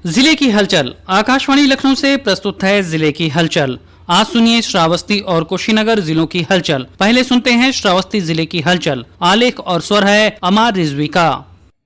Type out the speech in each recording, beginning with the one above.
जिले की हलचल। आकाशवाणी लखनऊ से प्रस्तुत है जिले की हलचल। आज सुनिए श्रावस्ती और कुशीनगर जिलों की हलचल। पहले सुनते हैं श्रावस्ती जिले की हलचल। आलेख और स्वर है अमार रिजवी का।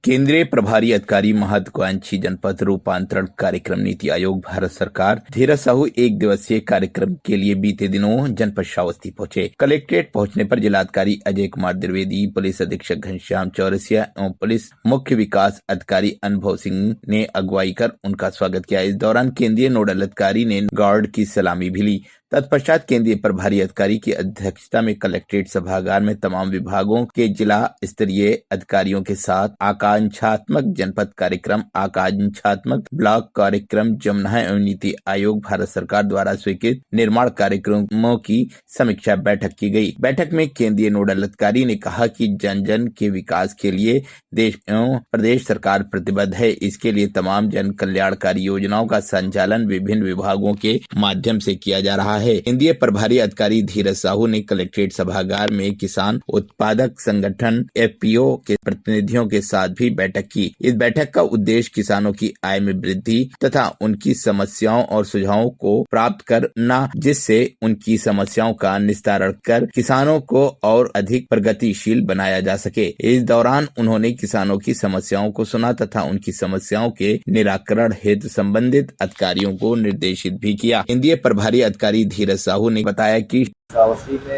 केंद्रीय प्रभारी अधिकारी महत्वाकांक्षी जनपद रूपांतरण कार्यक्रम नीति आयोग भारत सरकार धीरज साहू एक दिवसीय कार्यक्रम के लिए बीते दिनों जनपद श्रावस्ती पहुंचे। कलेक्ट्रेट पहुंचने पर जिलाधिकारी अजय कुमार द्विवेदी, पुलिस अधीक्षक घनश्याम चौरसिया एवं पुलिस मुख्य विकास अधिकारी अनुभव सिंह ने अगुवाई कर उनका स्वागत किया। इस दौरान केंद्रीय नोडल अधिकारी ने गार्ड की सलामी भी ली। तत्पश्चात केंद्रीय प्रभारी अधिकारी की अध्यक्षता में कलेक्ट्रेट सभागार में तमाम विभागों के जिला स्तरीय अधिकारियों के साथ आकांक्षात्मक जनपद कार्यक्रम, आकांक्षात्मक ब्लॉक कार्यक्रम, जमुना एवं नीति आयोग भारत सरकार द्वारा स्वीकृत निर्माण कार्यक्रमों की समीक्षा बैठक की गई। बैठक में केंद्रीय नोडल अधिकारी ने कहा कि जन जन के विकास के लिए देश एवं प्रदेश सरकार प्रतिबद्ध है। इसके लिए तमाम जन कल्याणकारी योजनाओं का संचालन विभिन्न विभागों के माध्यम से किया जा रहा है। केंद्रीय प्रभारी अधिकारी धीरज साहू ने कलेक्ट्रेट सभागार में किसान उत्पादक संगठन एफपीओ के प्रतिनिधियों के साथ भी बैठक की। इस बैठक का उद्देश्य किसानों की आय में वृद्धि तथा उनकी समस्याओं और सुझावों को प्राप्त करना, जिससे उनकी समस्याओं का निस्तारण कर किसानों को और अधिक प्रगतिशील बनाया जा सके। इस दौरान उन्होंने किसानों की समस्याओं को सुना तथा उनकी समस्याओं के निराकरण हेतु संबंधित अधिकारियों को निर्देशित भी किया। केंद्रीय प्रभारी अधिकारी धीरज साहू ने बताया कि श्रावस्ती में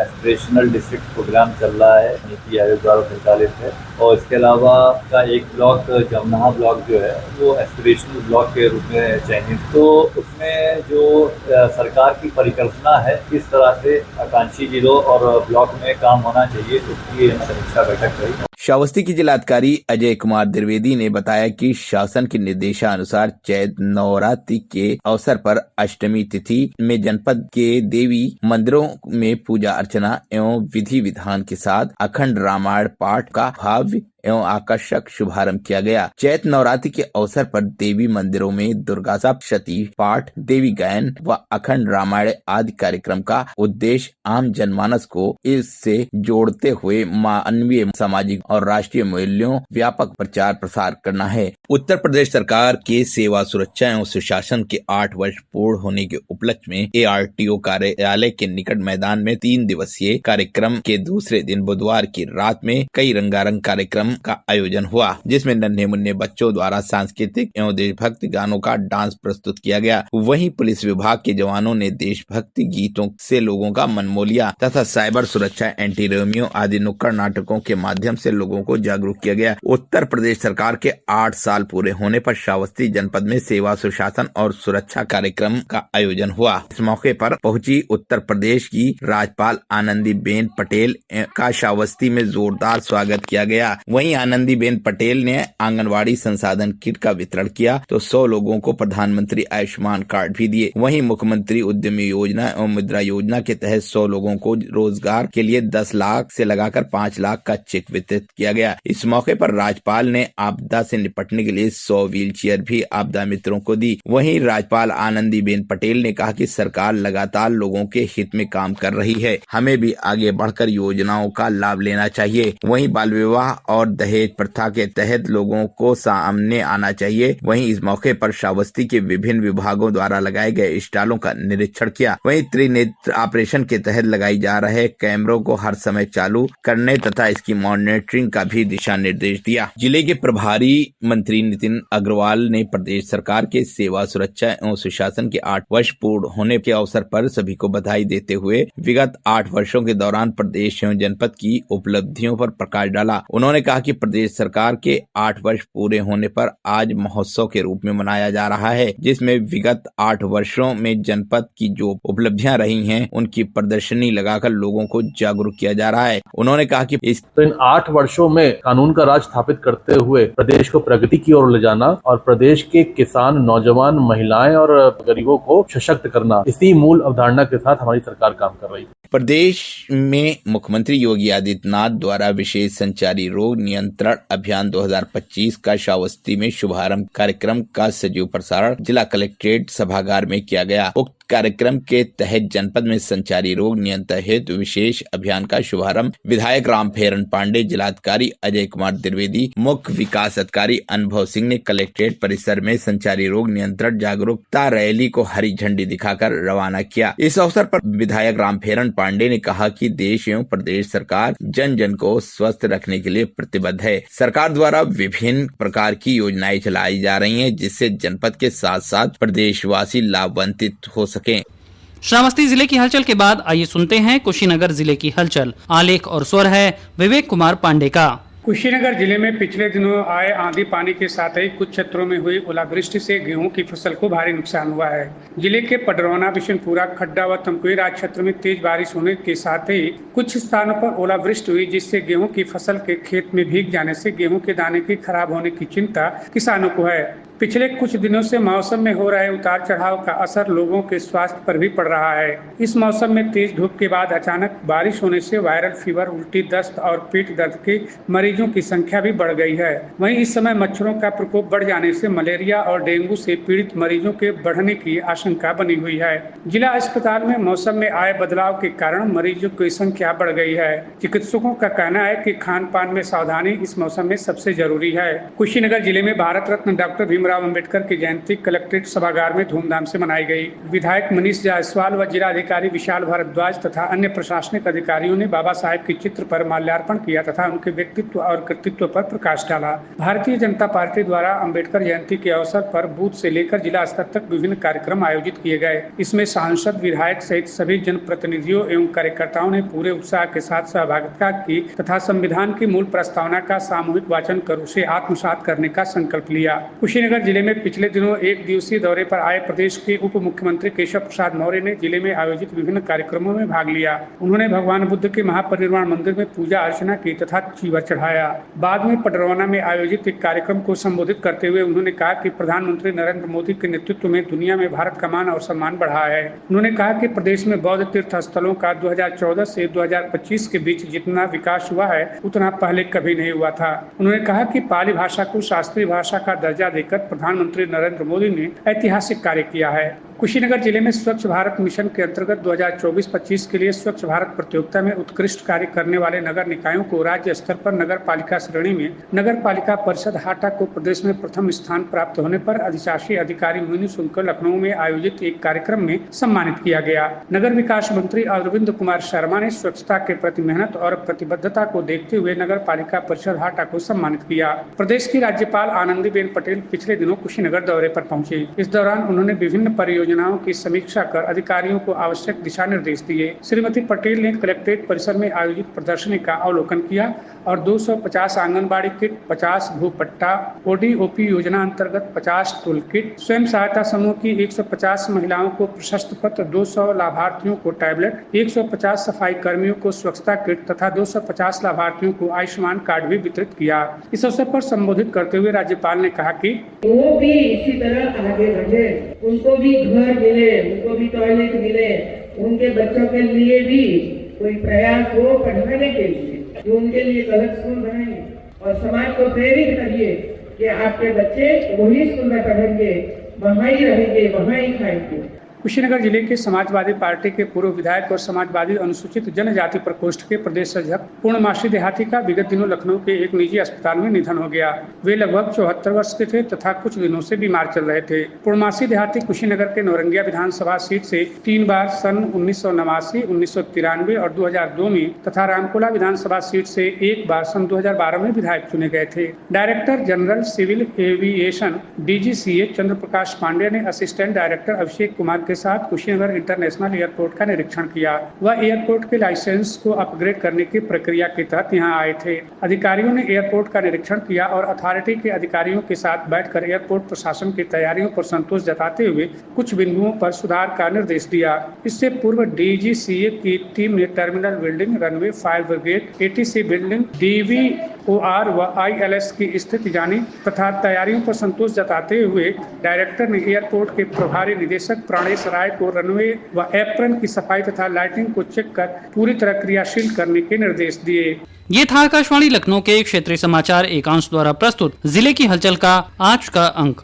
एस्पिरेशनल डिस्ट्रिक्ट प्रोग्राम चल रहा है, नीति आयोग द्वारा संचालित है। और इसके अलावा का एक ब्लॉक जमुना ब्लॉक जो है वो एस्पिरेशनल ब्लॉक के रूप में चयनित। तो उसमें जो सरकार की परिकल्पना है किस तरह से आकांक्षी जिलों और ब्लॉक में काम होना चाहिए, उसकी समीक्षा बैठक हुई। श्रावस्ती की जिलाधिकारी अजय कुमार द्विवेदी ने बताया कि शासन के निर्देशानुसार चैत नवरात्रि के अवसर पर अष्टमी तिथि में जनपद के देवी मंदिरों में पूजा अर्चना एवं विधि विधान के साथ अखंड रामायण पाठ का भव्य एवं आकर्षक शुभारंभ किया गया। चैत नवरात्रि के अवसर पर देवी मंदिरों में दुर्गा सप्तशती पाठ, देवी गायन व अखंड रामायण आदि कार्यक्रम का उद्देश्य आम जनमानस को इससे जोड़ते हुए मानवीय, सामाजिक और राष्ट्रीय मूल्यों व्यापक प्रचार प्रसार करना है। उत्तर प्रदेश सरकार के सेवा सुरक्षा एवं सुशासन के 8 वर्ष पूर्ण होने के उपलक्ष्य में ARTO कार्यालय के निकट मैदान में 3 दिवसीय कार्यक्रम के दूसरे दिन बुधवार की रात में कई रंगारंग कार्यक्रम का आयोजन हुआ, जिसमें नन्हे मुन्ने बच्चों द्वारा सांस्कृतिक एवं देशभक्ति गानों का डांस प्रस्तुत किया गया। वहीं पुलिस विभाग के जवानों ने देशभक्ति गीतों से लोगों का मन मोह लिया तथा साइबर सुरक्षा, एंटी रोमियो आदि नुक्कड़ नाटकों के माध्यम से लोगों को जागरूक किया गया। उत्तर प्रदेश सरकार के 8 साल पूरे होने पर श्रावस्ती जनपद में सेवा सुशासन और सुरक्षा कार्यक्रम का आयोजन हुआ। इस मौके पर पहुंची उत्तर प्रदेश की राज्यपाल आनंदीबेन पटेल का श्रावस्ती में जोरदार स्वागत किया गया। वहीं आनंदीबेन पटेल ने आंगनवाड़ी संसाधन किट का वितरण किया तो 100 लोगों को प्रधानमंत्री आयुष्मान कार्ड भी दिए। वहीं मुख्यमंत्री उद्यमी योजना एवं मुद्रा योजना के तहत 100 लोगों को रोजगार के लिए 10 लाख से लगाकर 5 लाख का चेक वितरित किया गया। इस मौके पर राज्यपाल ने आपदा से निपटने के लिए 100 व्हील चेयर भी आपदा मित्रों को दी। वहीं राज्यपाल आनंदीबेन पटेल ने कहा कि सरकार लगातार लोगों के हित में काम कर रही है, हमें भी आगे बढ़कर योजनाओं का लाभ लेना चाहिए। वहीं बाल विवाह और दहेज प्रथा के तहत लोगों को सामने आना चाहिए। वहीं इस मौके पर श्रावस्ती के विभिन्न विभागों द्वारा लगाए गए स्टॉलों का निरीक्षण किया। वहीं त्रिनेत्र ऑपरेशन के तहत लगाई जा रहे कैमरों को हर समय चालू करने तथा इसकी मॉनिटरिंग का भी दिशा निर्देश दिया। जिले के प्रभारी मंत्री नितिन अग्रवाल ने प्रदेश सरकार के सेवा सुरक्षा एवं सुशासन के 8 वर्ष पूर्ण होने के अवसर पर सभी को बधाई देते हुए विगत 8 वर्षों के दौरान प्रदेश एवं जनपद की उपलब्धियों पर प्रकाश डाला। उन्होंने कहा कि प्रदेश सरकार के 8 वर्ष पूरे होने पर आज महोत्सव के रूप में मनाया जा रहा है, जिसमें विगत 8 वर्षों में जनपद की जो उपलब्धियां रही हैं उनकी प्रदर्शनी लगाकर लोगों को जागरूक किया जा रहा है। उन्होंने कहा कि इन 8 वर्षों में कानून का राज स्थापित करते हुए प्रदेश को प्रगति की ओर ले जाना और प्रदेश के किसान, नौजवान, महिलाएं और गरीबों को सशक्त करना, इसी मूल अवधारणा के साथ हमारी सरकार काम कर रही है। प्रदेश में मुख्यमंत्री योगी आदित्यनाथ द्वारा विशेष संचारी रोग नियंत्रण अभियान 2025 का श्रावस्ती में शुभारंभ कार्यक्रम का सजीव प्रसारण जिला कलेक्ट्रेट सभागार में किया गया। उक्त कार्यक्रम के तहत जनपद में संचारी रोग नियंत्रण हेतु विशेष अभियान का शुभारंभ विधायक रामफेरन पांडे, जिलाधिकारी अजय कुमार द्विवेदी, मुख्य विकास अधिकारी अनुभव सिंह ने कलेक्ट्रेट परिसर में संचारी रोग नियंत्रण जागरूकता रैली को हरी झंडी दिखाकर रवाना किया। इस अवसर पर विधायक रामफेरन पांडे ने कहा कि देश एवं प्रदेश सरकार जन जन को स्वस्थ रखने के लिए प्रतिबद्ध है। सरकार द्वारा विभिन्न प्रकार की योजनाएं चलाई जा रही हैं, जिससे जनपद के साथ साथ प्रदेशवासी लाभान्वित हो सकें। श्रावस्ती जिले की हलचल के बाद आइए सुनते हैं कुशीनगर जिले की हलचल। आलेख और स्वर है विवेक कुमार पांडे का। कुशीनगर जिले में पिछले दिनों आए आंधी पानी के साथ ही कुछ क्षेत्रों में हुई ओलावृष्टि से गेहूं की फसल को भारी नुकसान हुआ है। जिले के पडरौना, बिशनपुरा, खड्डा व तमकुही राज क्षेत्र में तेज बारिश होने के साथ ही कुछ स्थानों पर ओलावृष्टि हुई, जिससे गेहूं की फसल के खेत में भीग जाने से गेहूं के दाने की खराब होने की चिंता किसानों को है। पिछले कुछ दिनों से मौसम में हो रहे उतार चढ़ाव का असर लोगों के स्वास्थ्य पर भी पड़ रहा है। इस मौसम में तेज धूप के बाद अचानक बारिश होने से वायरल फीवर, उल्टी, दस्त और पेट दर्द के मरीजों की संख्या भी बढ़ गई है। वहीं इस समय मच्छरों का प्रकोप बढ़ जाने से मलेरिया और डेंगू से पीड़ित मरीजों के बढ़ने की आशंका बनी हुई है। जिला अस्पताल में मौसम में आए बदलाव के कारण मरीजों की संख्या बढ़ गई है। चिकित्सकों का कहना है कि खान पान में सावधानी इस मौसम में सबसे जरूरी है। कुशीनगर जिले में भारत रत्न डॉक्टर भीमराव अम्बेडकर की जयंती कलेक्ट्रेट सभागार में धूमधाम से मनाई गई। विधायक मनीष जायसवाल व जिलाधिकारी विशाल भारद्वाज तथा अन्य प्रशासनिक अधिकारियों ने बाबा साहेब के चित्र पर माल्यार्पण किया तथा उनके व्यक्तित्व और कृतित्व पर प्रकाश डाला। भारतीय जनता पार्टी द्वारा अम्बेडकर जयंती के अवसर पर बूथ से लेकर जिला स्तर तक विभिन्न कार्यक्रम आयोजित किए गए। इसमें सांसद, विधायक सहित सभी जनप्रतिनिधियों एवं कार्यकर्ताओं ने पूरे उत्साह के साथ सहभागिता की तथा संविधान की मूल प्रस्तावना का सामूहिक वाचन कर उसे आत्मसात करने का संकल्प लिया। कुशीनगर जिले में पिछले दिनों एक दिवसीय दौरे पर आए प्रदेश के उप मुख्यमंत्री केशव प्रसाद मौर्य ने जिले में आयोजित विभिन्न कार्यक्रमों में भाग लिया। उन्होंने भगवान बुद्ध के महापरिनिर्वाण मंदिर में पूजा अर्चना की तथा चीवर चढ़ाया। बाद में पडरौना में आयोजित एक कार्यक्रम को संबोधित करते हुए उन्होंने कहा कि प्रधानमंत्री नरेंद्र मोदी के नेतृत्व में दुनिया में भारत का मान और सम्मान बढ़ा है। उन्होंने कहा कि प्रदेश में बौद्ध तीर्थ स्थलों का 2014 से 2025 के बीच जितना विकास हुआ है उतना पहले कभी नहीं हुआ था। उन्होंने कहा कि पाली भाषा को शास्त्रीय भाषा का दर्जा देकर प्रधानमंत्री नरेंद्र मोदी ने ऐतिहासिक कार्य किया है। कुशीनगर जिले में स्वच्छ भारत मिशन के अंतर्गत 2024-25 के लिए स्वच्छ भारत प्रतियोगिता में उत्कृष्ट कार्य करने वाले नगर निकायों को राज्य स्तर पर नगर पालिका श्रेणी में नगर पालिका परिषद हाटा को प्रदेश में प्रथम स्थान प्राप्त होने पर अधिशासी अधिकारी मोहिनी सुनकर लखनऊ में आयोजित एक कार्यक्रम में सम्मानित किया गया। नगर विकास मंत्री अरविंद कुमार शर्मा ने स्वच्छता के प्रति मेहनत और प्रतिबद्धता को देखते हुए नगर पालिका परिषद हाटा को सम्मानित किया। प्रदेश की राज्यपाल आनंदीबेन पटेल पिछले दिनों कुशीनगर दौरे पर पहुंची। इस दौरान उन्होंने विभिन्न परियोजनाओं की समीक्षा कर अधिकारियों को आवश्यक दिशा निर्देश दिए। श्रीमती पटेल ने कलेक्ट्रेट परिसर में आयोजित प्रदर्शनी का अवलोकन किया और 250 आंगनबाड़ी किट, 50 भूपट्टा, ओडीओपी योजना अंतर्गत 50 टूल किट, स्वयं सहायता समूह की 150 महिलाओं को प्रशस्ति पत्र, 200 लाभार्थियों को टैबलेट, 150 सफाई कर्मियों को स्वच्छता किट तथा 250 लाभार्थियों को आयुष्मान कार्ड भी वितरित किया। इस अवसर पर संबोधित करते हुए राज्यपाल ने कहा कि वो भी इसी तरह आगे बढ़े, उनको भी घर मिले, उनको भी टॉयलेट मिले, उनके बच्चों के लिए भी कोई प्रयास हो पढ़ाने के लिए, जो उनके लिए गलत स्कूल बनाएंगे और समाज को प्रेरित करिए कि आपके बच्चे वही स्कूल में पढ़ेंगे, वहाँ ही रहेंगे, वहाँ ही खाएंगे। कुशीनगर जिले के समाजवादी पार्टी के पूर्व विधायक और समाजवादी अनुसूचित जनजाति प्रकोष्ठ के प्रदेश अध्यक्ष पूर्णमासी देहाती का विगत दिनों लखनऊ के एक निजी अस्पताल में निधन हो गया। वे लगभग 74 वर्ष के थे तथा कुछ दिनों से बीमार चल रहे थे। पूर्णमासी देहाती कुशीनगर के नौरंगिया विधानसभा सीट से 3 बार सन 1989, 1993 और 2002 में तथा रामकोला विधानसभा सीट से 1 बार सन 2012 में विधायक चुने गए थे। Director general civil aviation DGCA Chandra Prakash Pandey ने असिस्टेंट डायरेक्टर अभिषेक कुमार के साथ कुशीनगर इंटरनेशनल एयरपोर्ट का निरीक्षण किया। वह एयरपोर्ट के लाइसेंस को अपग्रेड करने की प्रक्रिया के तहत यहां आए थे। अधिकारियों ने एयरपोर्ट का निरीक्षण किया और अथॉरिटी के अधिकारियों के साथ बैठकर एयरपोर्ट प्रशासन की तैयारियों पर संतोष जताते हुए कुछ बिंदुओं पर सुधार का निर्देश दिया। इससे पूर्व DGCA की टीम ने terminal building, runway, fire brigade, ATC building, DVOR व ILS की स्थिति जानी तथा तैयारियों पर संतोष जताते हुए डायरेक्टर ने एयरपोर्ट के प्रभारी निदेशक प्राणेश राय को रनवे व एप्रन की सफाई तथा लाइटिंग को चेक कर पूरी तरह क्रियाशील करने के निर्देश दिए। ये था आकाशवाणी लखनऊ के क्षेत्रीय समाचार एकांश द्वारा प्रस्तुत जिले की हलचल का आज का अंक।